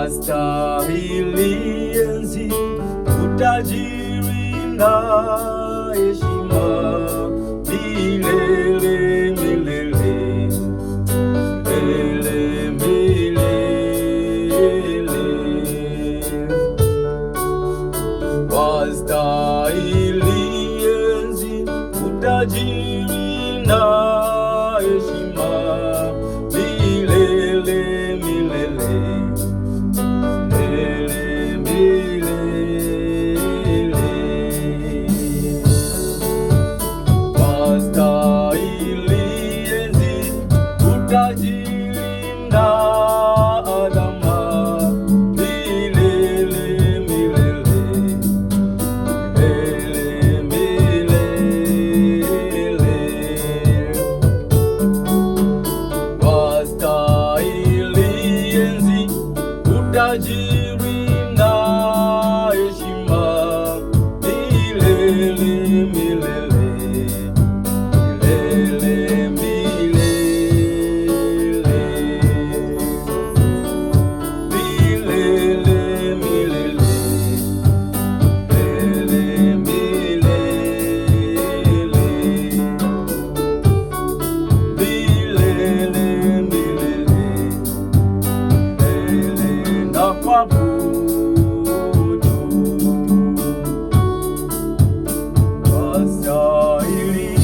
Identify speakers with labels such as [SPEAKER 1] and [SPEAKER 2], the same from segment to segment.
[SPEAKER 1] wastahili enzi, utajiri na heshima milele milele, milele milele. Wastahili enzi, utajiri na heshima milele milele, milele milele. Wastahili enzi, utajiri na adama milele milele, milele milele. Wastahili enzi, utajiri na heshima milele milele, milele milele, milele milele, milele milele. Wastahili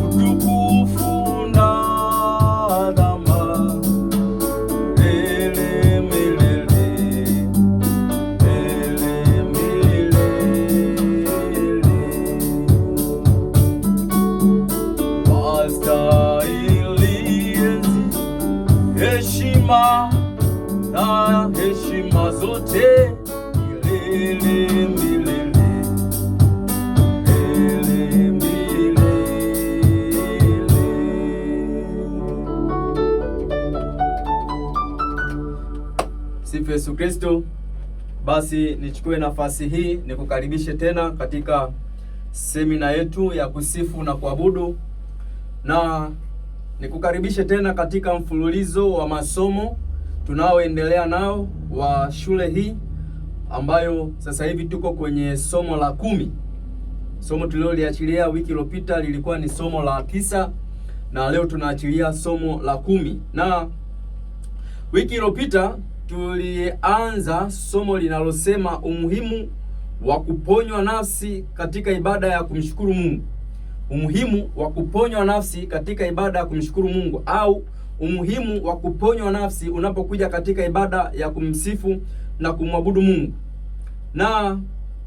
[SPEAKER 1] utukufu na adhama milele milele, milele milele. Wastahili enzi, heshima na heshima zote milele milele, milele milele. Sifu Yesu Kristo. Basi nichukue nafasi hii nikukaribishe tena katika semina yetu ya kusifu na kuabudu, na nikukaribishe tena katika mfululizo wa masomo tunaoendelea nao wa shule hii, ambayo sasa hivi tuko kwenye somo la 10. Somo tuliloliachilia wiki iliyopita lilikuwa ni somo la 9 na leo tunaachilia somo la 10. Na wiki iliyopita tulianza somo linalosema umuhimu wa kuponywa nafsi katika ibada ya kumshukuru Mungu. Umuhimu wa kuponywa nafsi katika ibada ya kumshukuru Mungu, au umuhimu wa kuponywa nafsi unapokuja katika ibada ya kumsifu na kumwabudu Mungu. Na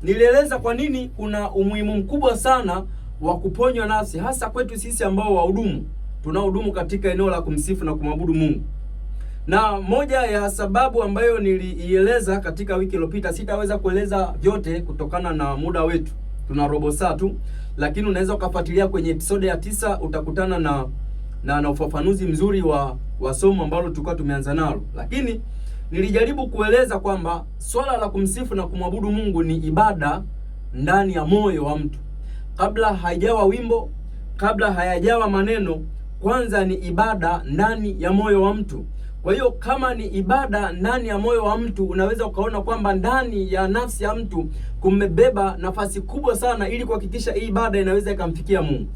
[SPEAKER 1] nilieleza kwa nini kuna umuhimu mkubwa sana wa kuponywa nafsi, hasa kwetu sisi ambao tunahudumu katika eneo la kumsifu na kumwabudu Mungu. Na moja ya sababu ambayo niliieleza katika wiki iliyopita, sitaweza kueleza vyote kutokana na muda wetu, tuna robo saa tu, lakini unaweza ukafuatilia kwenye episode ya 9, utakutana na ufafanuzi mzuri wa somo ambalo tulikuwa tumeanza nalo. Lakini nilijaribu kueleza kwamba swala la kumsifu na kumwabudu Mungu ni ibada ndani ya moyo wa mtu. Kabla haijawa wimbo, kabla hayajawa maneno, kwanza ni ibada ndani ya moyo wa mtu. Kwa hiyo kama ni ibada ndani ya moyo wa mtu, unaweza ukaona kwamba ndani ya nafsi ya mtu kumebeba nafasi kubwa sana ili kuhakikisha hii ibada inaweza ikamfikia Mungu.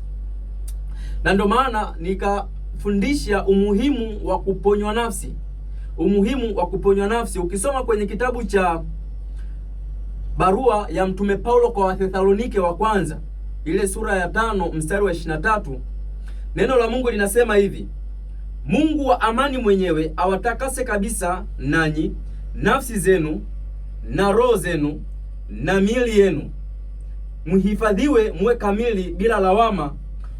[SPEAKER 1] Na ndio maana nikafundisha umuhimu wa kuponywa nafsi. Umuhimu wa kuponywa nafsi. Ukisoma kwenye kitabu cha barua ya Mtume Paulo kwa Wathesalonike wa kwanza, ile sura ya 5 mstari wa 23, neno la Mungu linasema hivi: Mungu wa amani mwenyewe awatakase kabisa nanyi nafsi zenu na roho zenu na miili yenu, mhifadhiwe muwe kamili bila lawama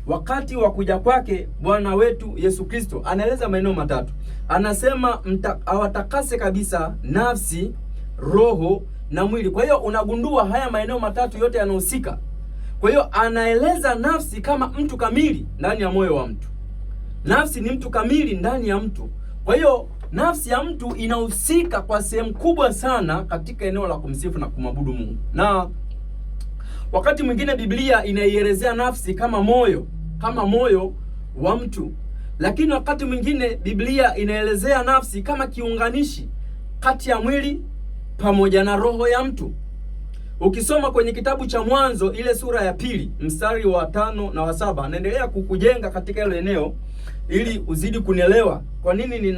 [SPEAKER 1] wakati wa kuja kwake Bwana wetu Yesu Kristo. Anaeleza maeneo matatu. Anasema awatakase kabisa nafsi, roho na mwili. Kwa hiyo unagundua haya maeneo matatu yote yanahusika. Kwa hiyo anaeleza nafsi kama mtu kamili ndani ya moyo wa mtu. Nafsi ni mtu kamili ndani ya mtu. Kwa hiyo nafsi ya mtu inahusika kwa sehemu kubwa sana katika eneo la kumsifu na kumwabudu Mungu. Na wakati mwingine Biblia inaielezea nafsi kama moyo wa mtu. Lakini wakati mwingine Biblia inaelezea nafsi kama kiunganishi kati ya mwili pamoja na roho ya mtu. Ukisoma kwenye kitabu cha Mwanzo ile sura ya 2 mstari wa 5 na wa 7, naendelea kukujenga katika ile eneo ili uzidi kunielewa kwa nini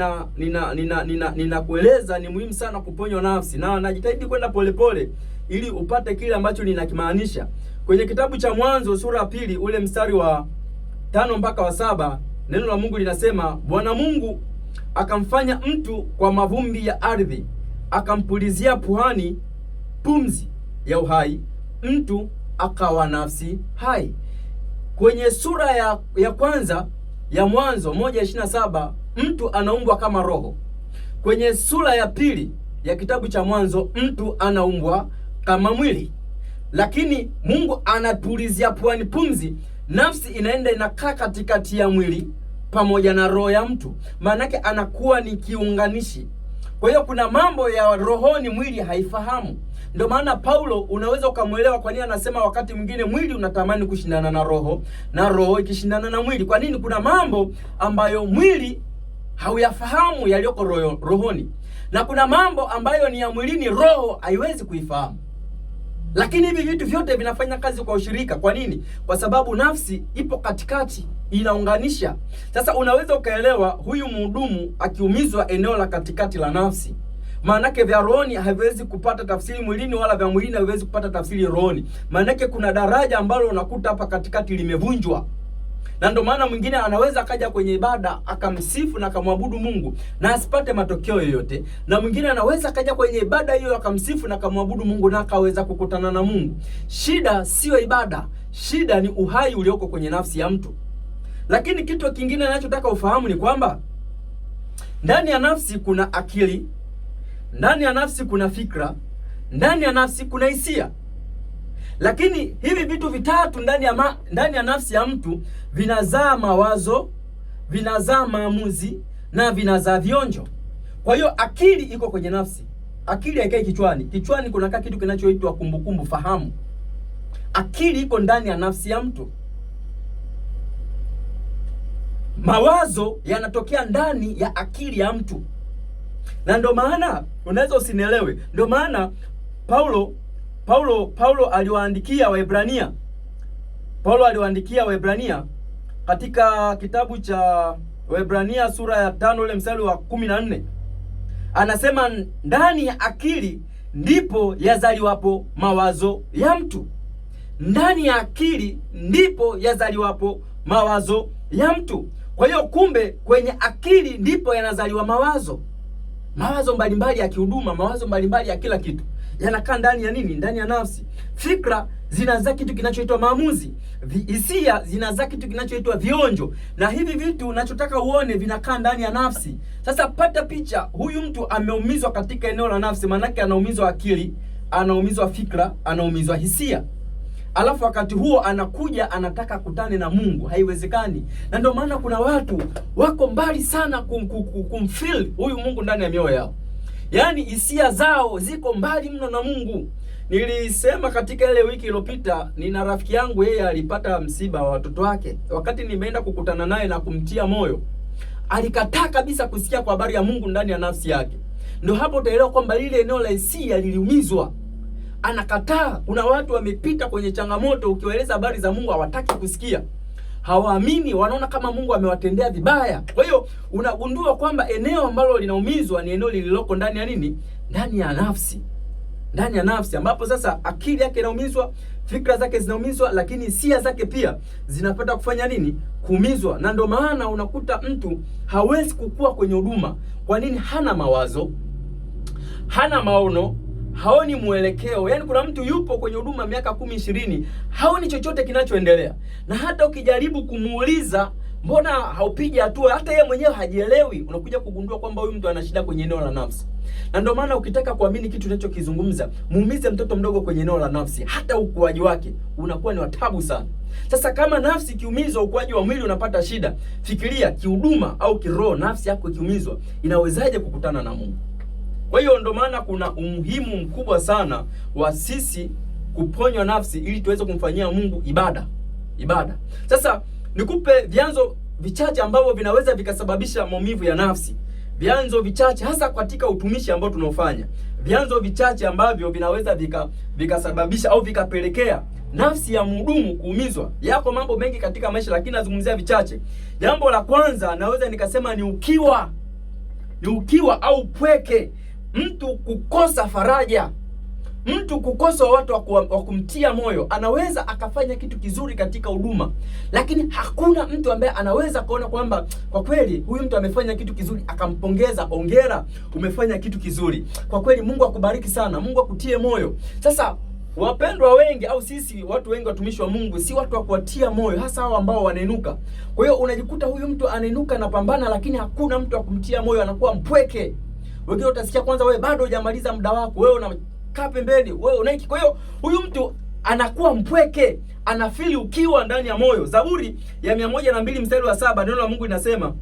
[SPEAKER 1] ninakueleza ni muhimu sana kuponywa nafsi, na najitahidi kwenda polepole ili upate kile ambacho ninakimaanisha. Kwenye kitabu cha Mwanzo sura ya 2 ule mstari wa 5 mpaka wa 7, neno la Mungu linasema, Bwana Mungu akamfanya mtu kwa mavumbi ya ardhi, akampulizia puani pumzi ya uhai, mtu akawa nafsi hai. Kwenye sura ya kwanza ya Mwanzo 1:27 mtu anaumbwa kama roho. Kwenye sura ya 2 ya kitabu cha Mwanzo mtu anaumbwa kama mwili. Lakini Mungu anapulizia puani pumzi, nafsi inaenda inakaa katikati ya mwili pamoja na roho ya mtu. Maanake anakuwa ni kiunganishi. Kwa hiyo kuna mambo ya rohoni mwili haifahamu. Ndio maana Paulo unaweza ukamwelewa kwa nini anasema wakati mwingine mwili unatamani kushindana na roho na roho ikishindana na mwili. Kwa nini? Kuna mambo ambayo mwili hauyafahamu yaliyoko rohoni, na kuna mambo ambayo ni ya mwilini roho haiwezi kuifahamu. Lakini hivi vitu vyote vinafanya kazi kwa ushirika. Kwa nini? Kwa sababu nafsi ipo katikati, inaunganisha. Sasa unaweza ukaelewa huyu mhudumu akiumizwa eneo la katikati la nafsi, maanake vya rohoni haviwezi kupata tafsiri mwilini, wala vya mwilini haviwezi kupata tafsiri rohoni. Maanake kuna daraja ambalo unakuta hapa katikati limevunjwa. Na ndio maana mwingine anaweza akaja kwenye ibada akamsifu na akamwabudu Mungu na asipate matokeo yoyote, na mwingine anaweza akaja kwenye ibada hiyo akamsifu na akamwabudu Mungu na akaweza kukutana na Mungu. Shida sio ibada, shida ni uhai ulioko kwenye nafsi ya mtu. Lakini kitu kingine ninachotaka ufahamu ni kwamba ndani ya nafsi kuna akili, ndani ya nafsi kuna fikra, ndani ya nafsi kuna hisia. Lakini hivi vitu vitatu ndani ya nafsi ya mtu vinazaa mawazo, vinazaa maamuzi na vinazaa vionjo. Kwa hiyo akili iko kwenye nafsi. Akili haikai kichwani. Kichwani kunakaa kitu kinachoitwa kumbukumbu, fahamu. Akili iko ndani ya nafsi ya mtu. Mawazo yanatokea ndani ya akili ya mtu. Na ndio maana unaweza usinielewe. Ndio maana Paulo aliwaandikia Waebrania. Paulo aliwaandikia Waebrania katika kitabu cha Waebrania sura ya 5 ule mstari wa 14. Anasema ndani ya akili ndipo yazaliwapo mawazo ya mtu. Ndani ya akili ndipo yazaliwapo mawazo ya mtu. Kwa hiyo kumbe kwenye akili ndipo yanazaliwa mawazo. Mawazo mbalimbali ya kihuduma, mawazo mbalimbali ya kila kitu yanakaa ndani ya nini? Ndani ya nafsi. Fikra zinazaa kitu kinachoitwa maamuzi. Hisia zinazaa kitu kinachoitwa vionjo. Na hivi vitu unachotaka uone vinakaa ndani ya nafsi. Sasa pata picha, huyu mtu ameumizwa katika eneo la nafsi, manake anaumizwa akili, anaumizwa fikra, anaumizwa hisia. Alafu wakati huo anakuja anataka kutane na Mungu, haiwezekani. Na ndio maana kuna watu wako mbali sana kumfeel huyu Mungu ndani ya mioyo yao. Yaani hisia zao ziko mbali mno na Mungu. Nilisema katika ile wiki iliyopita, nina rafiki yangu yeye alipata msiba wa watoto wake. Wakati nimeenda kukutana naye na kumtia moyo, alikataa kabisa kusikia kwa habari ya Mungu ndani ya nafsi yake. Ndio hapo utaelewa kwamba lile eneo la hisia liliumizwa. Anakataa. Kuna watu wamepita kwenye changamoto, ukiwaeleza habari za Mungu hawataki kusikia. Hawaamini, wanaona kama Mungu amewatendea vibaya. Kwa hiyo unagundua kwamba eneo ambalo linaumizwa ni eneo lililoko ndani ya nini? Ndani ya nafsi. Ndani ya nafsi ambapo sasa akili yake inaumizwa, fikra zake zinaumizwa, lakini hisia zake pia zinapata kufanya nini? Kuumizwa. Na ndio maana unakuta mtu hawezi kukua kwenye huduma. Kwa nini? Hana mawazo, hana maono, haoni mwelekeo. Yaani kuna mtu yupo kwenye huduma miaka 10-20, haoni chochote kinachoendelea. Na hata ukijaribu kumuuliza mbona haupigi hatua, hata yeye mwenyewe hajielewi. Unakuja kugundua kwamba huyu mtu ana shida kwenye eneo la nafsi. Na ndio maana ukitaka kuamini kitu ninachokizungumza, muumize mtoto mdogo kwenye eneo la nafsi, hata ukuaji wake unakuwa ni watabu sana. Sasa kama nafsi kiumizwa, ukuaji wa mwili unapata shida. Fikiria kihuduma au kiroho, nafsi yako ikiumizwa, inawezaje kukutana na Mungu? Kwa hiyo ndio maana kuna umuhimu mkubwa sana wa sisi kuponywa nafsi ili tuweze kumfanyia Mungu ibada. Sasa nikupe vyanzo vichache ambavyo vinaweza vikasababisha maumivu ya nafsi. Vyanzo vichache hasa katika utumishi ambao tunaofanya. Vyanzo vichache ambavyo vinaweza vikasababisha au vikapelekea nafsi ya mhudumu kuumizwa. Yako mambo mengi katika maisha, lakini nazungumzia vichache. Jambo la kwanza naweza nikasema ni ukiwa. Ni ukiwa au pweke. Mtu kukosa faraja. Mtu kukosa watu wa kumtia moyo. Anaweza akafanya kitu kizuri katika huduma, lakini hakuna mtu ambaye anaweza kuona kwamba kwa kweli huyu mtu amefanya kitu kizuri, akampongeza, hongera, umefanya kitu kizuri. Kwa kweli Mungu akubariki sana, Mungu akutie moyo. Sasa wapendwa wengi au sisi watu wengi watumishi wa Mungu si watu wa kuwatia moyo, hasa hao ambao wanainuka. Kwa hiyo unajikuta huyu mtu anainuka na pambana, lakini hakuna mtu wa kumtia moyo, anakuwa mpweke. Wengine utasikia kwanza, wewe bado hujamaliza muda wako, wewe unakaa pembeni, wewe unaiki. Kwa hiyo huyu mtu anakuwa mpweke, anafili ukiwa ndani ya moyo. Zaburi ya 102 mstari wa 7 neno la Mungu linasema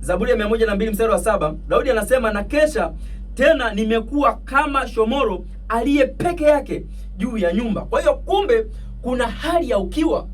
[SPEAKER 1] Zaburi ya 102 mstari wa 7 Daudi anasema na kesha tena nimekuwa kama shomoro aliye peke yake juu ya nyumba. Kwa hiyo kumbe kuna hali ya ukiwa.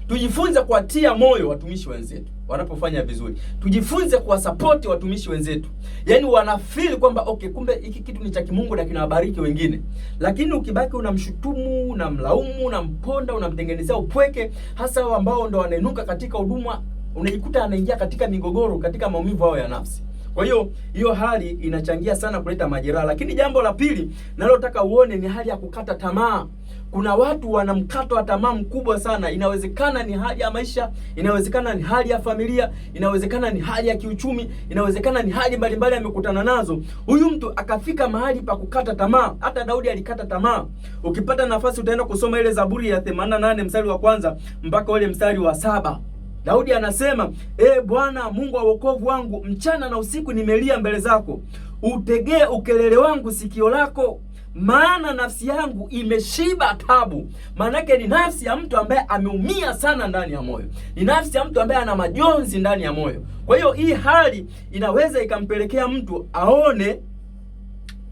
[SPEAKER 1] Tujifunze kuwatia moyo watumishi wenzetu wanapofanya vizuri. Tujifunze kuwasapoti watumishi wenzetu. Yaani wanafeel kwamba okay, kumbe hiki kitu ni cha kimungu na kinawabariki wengine. Lakini ukibaki unamshutumu, unamlaumu, unamponda, unamtengenezea upweke, hasa wao ambao ndo wanainuka katika huduma, unajikuta anaingia katika migogoro, katika maumivu yao ya nafsi. Kwa hiyo hali inachangia sana kuleta majeraha. Lakini jambo la pili nalotaka uone ni hali ya kukata tamaa. Kuna watu wana mkato wa tamaa mkubwa sana. Inawezekana ni hali ya maisha, inawezekana ni hali ya familia, inawezekana ni hali ya kiuchumi, inawezekana ni hali mbalimbali amekutana nazo. Huyu mtu akafika mahali pa kukata tamaa. Hata Daudi alikata tamaa. Ukipata nafasi utaenda kusoma ile Zaburi ya 88 mstari wa 1 mpaka ule mstari wa 7. Daudi anasema, Bwana Mungu wa wokovu wangu, mchana na usiku nimelia mbele zako. Utegee ukelele wangu sikio lako, maana nafsi yangu imeshiba tabu. Maanake ni nafsi ya mtu ambaye ameumia sana ndani ya moyo. Ni nafsi ya mtu ambaye ana majonzi ndani ya moyo. Kwa hiyo hii hali inaweza ikampelekea mtu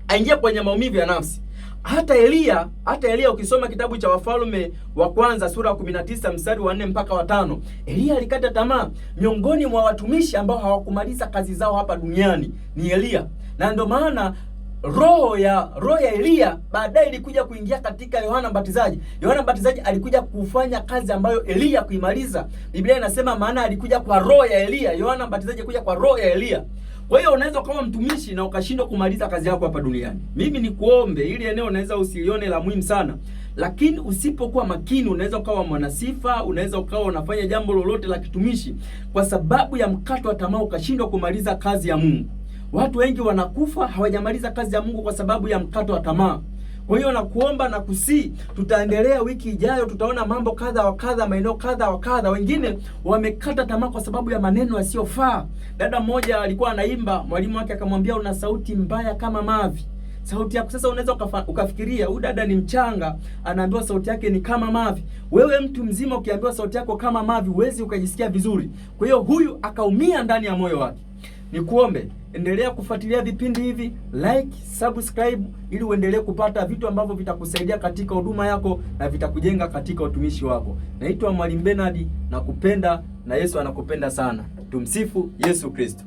[SPEAKER 1] aingie kwenye maumivu ya nafsi. Hata Elia ukisoma kitabu cha Wafalme wa kwanza sura ya 19 mstari wa 4 mpaka wa 5, Elia alikata tamaa. Miongoni mwa watumishi ambao hawakumaliza kazi zao hapa duniani ni Elia. Na ndio maana roho ya Elia baadaye ilikuja kuingia katika Yohana Mbatizaji. Yohana Mbatizaji alikuja kufanya kazi ambayo Elia kuimaliza. Biblia inasema maana alikuja kwa roho ya Elia. Yohana Mbatizaji alikuja kwa roho ya Elia. Kwa hiyo unaweza kama mtumishi na ukashindwa kumaliza kazi yako hapa duniani. Mimi ni kuombe ili eneo unaweza usilione la muhimu sana. Lakini usipokuwa makini unaweza ukawa mwanasifa, unaweza ukawa unafanya jambo lolote la kitumishi kwa sababu ya mkato wa tamaa ukashindwa kumaliza kazi ya Mungu. Watu wengi wanakufa hawajamaliza kazi ya Mungu kwa sababu ya mkato wa tamaa. Kwa hiyo nakuomba na kusii, tutaendelea wiki ijayo, tutaona mambo kadha wa kadha, maeneo kadha wa kadha. Wengine wamekata tamaa kwa sababu ya maneno yasiyofaa. Dada mmoja alikuwa anaimba, mwalimu wake akamwambia una sauti mbaya kama mavi. Sauti yako sasa unaweza ukafikiria huyu dada ni mchanga, anaambiwa sauti yake ni kama mavi. Wewe mtu mzima ukiambiwa sauti yako kama mavi, huwezi ukajisikia vizuri. Kwa hiyo huyu akaumia ndani ya moyo wake. Nikuombe, endelea kufuatilia vipindi hivi, like, subscribe ili uendelee kupata vitu ambavyo vitakusaidia katika huduma yako na vitakujenga katika utumishi wako. Naitwa Mwalimu Bernard, nakupenda na Yesu anakupenda sana. Tumsifu Yesu Kristo.